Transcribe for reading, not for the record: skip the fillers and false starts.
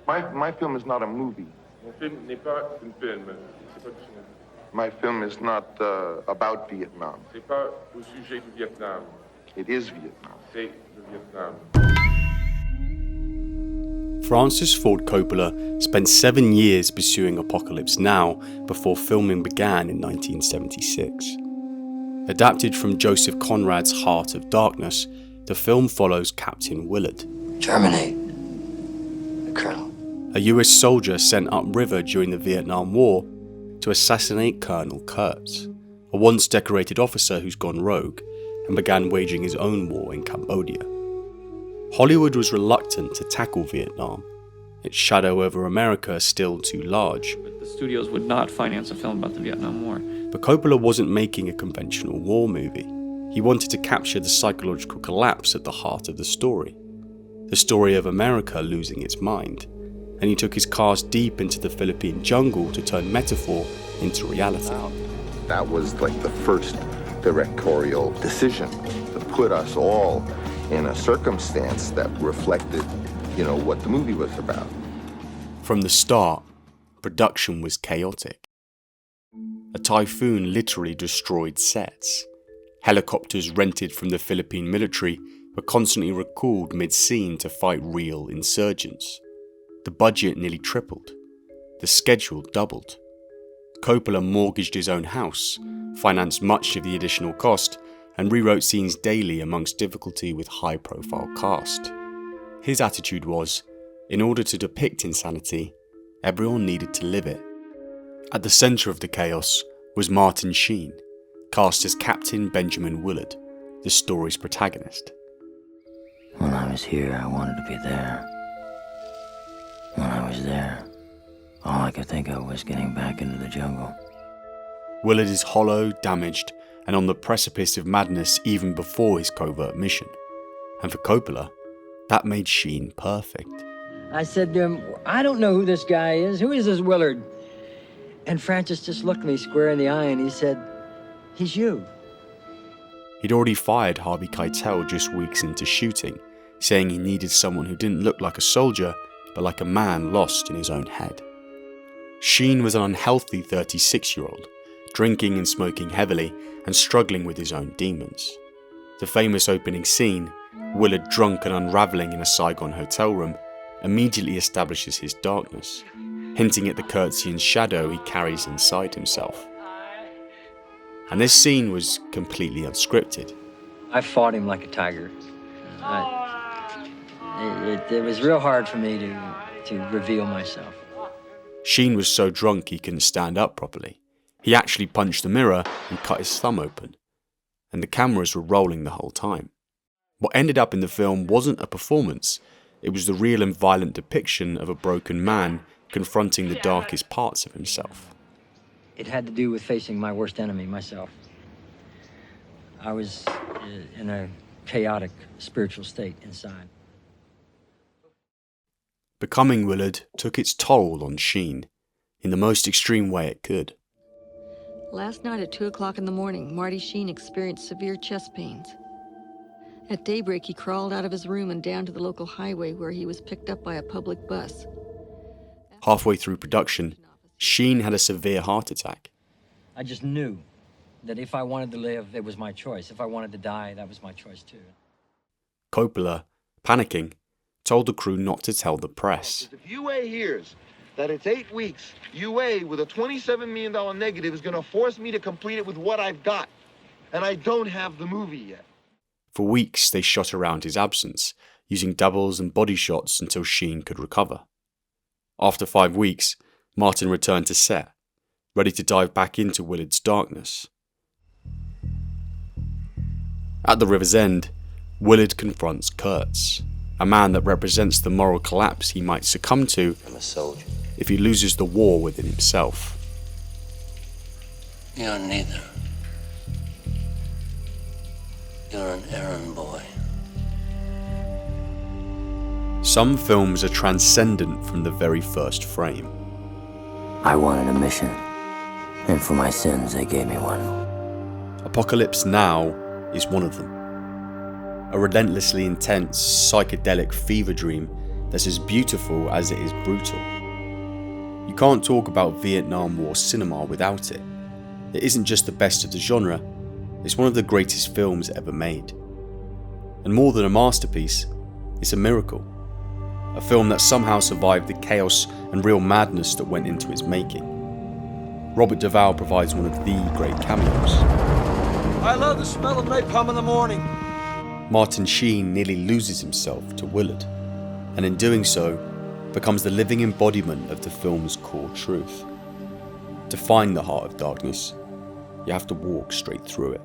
My film is not a movie. Mon film n'est pas un film. C'est pas du cinéma. My film is not about Vietnam. C'est pas au sujet du Vietnam. It is Vietnam. C'est le Vietnam. Francis Ford Coppola spent 7 years pursuing Apocalypse Now before filming began in 1976. Adapted from Joseph Conrad's Heart of Darkness, the film follows Captain Willard. Terminate. The Colonel. A US soldier sent upriver during the Vietnam War to assassinate Colonel Kurtz, a once decorated officer who's gone rogue and began waging his own war in Cambodia. Hollywood was reluctant to tackle Vietnam, its shadow over America still too large. But the studios would not finance a film about the Vietnam War. But Coppola wasn't making a conventional war movie. He wanted to capture the psychological collapse at the heart of the story of America losing its mind, and he took his cast deep into the Philippine jungle to turn metaphor into reality. That was like the first directorial decision to put us all in a circumstance that reflected, what the movie was about. From the start, production was chaotic. A typhoon literally destroyed sets. Helicopters rented from the Philippine military were constantly recalled mid-scene to fight real insurgents. The budget nearly tripled. The schedule doubled. Coppola mortgaged his own house, financed much of the additional cost, and rewrote scenes daily amongst difficulty with high-profile cast. His attitude was, in order to depict insanity, everyone needed to live it. At the centre of the chaos was Martin Sheen, cast as Captain Benjamin Willard, the story's protagonist. When I was here, I wanted to be there. When I was there, all I could think of was getting back into the jungle. Willard is hollow, damaged, and on the precipice of madness even before his covert mission. And for Coppola, that made Sheen perfect. I said to him, I don't know who this guy is. Who is this Willard? And Francis just looked me square in the eye and he said, he's you. He'd already fired Harvey Keitel just weeks into shooting, saying he needed someone who didn't look like a soldier, but like a man lost in his own head. Sheen was an unhealthy 36-year-old, drinking and smoking heavily and struggling with his own demons. The famous opening scene, Willard drunk and unravelling in a Saigon hotel room, immediately establishes his darkness, hinting at the Kurtzian shadow he carries inside himself. And this scene was completely unscripted. I fought him like a tiger. It was real hard for me to reveal myself. Sheen was so drunk he couldn't stand up properly. He actually punched the mirror and cut his thumb open, and the cameras were rolling the whole time. What ended up in the film wasn't a performance, it was the real and violent depiction of a broken man confronting the darkest parts of himself. It had to do with facing my worst enemy, myself. I was in a chaotic spiritual state inside. Becoming Willard took its toll on Sheen, in the most extreme way it could. Last night at 2 o'clock in the morning, Marty Sheen experienced severe chest pains. At daybreak, he crawled out of his room and down to the local highway where he was picked up by a public bus. Halfway through production, Sheen had a severe heart attack. I just knew that if I wanted to live, it was my choice. If I wanted to die, that was my choice too. Coppola, panicking, told the crew not to tell the press. If UA hears that it's 8 weeks, UA with a $27 million negative is going to force me to complete it with what I've got. And I don't have the movie yet. For weeks, they shot around his absence, using doubles and body shots until Sheen could recover. After 5 weeks, Martin returned to set, ready to dive back into Willard's darkness. At the river's end, Willard confronts Kurtz, a man that represents the moral collapse he might succumb to I'm a soldier. if he loses the war within himself. You're neither. You're an errand boy. Some films are transcendent from the very first frame. I wanted a mission, and for my sins they gave me one. Apocalypse Now is one of them. A relentlessly intense, psychedelic fever dream that's as beautiful as it is brutal. You can't talk about Vietnam War cinema without it. It isn't just the best of the genre, it's one of the greatest films ever made. And more than a masterpiece, it's a miracle. A film that somehow survived the chaos and real madness that went into its making. Robert Duvall provides one of the great cameos. I love the smell of napalm in the morning. Martin Sheen nearly loses himself to Willard, and in doing so, becomes the living embodiment of the film's core truth. To find the heart of darkness, you have to walk straight through it.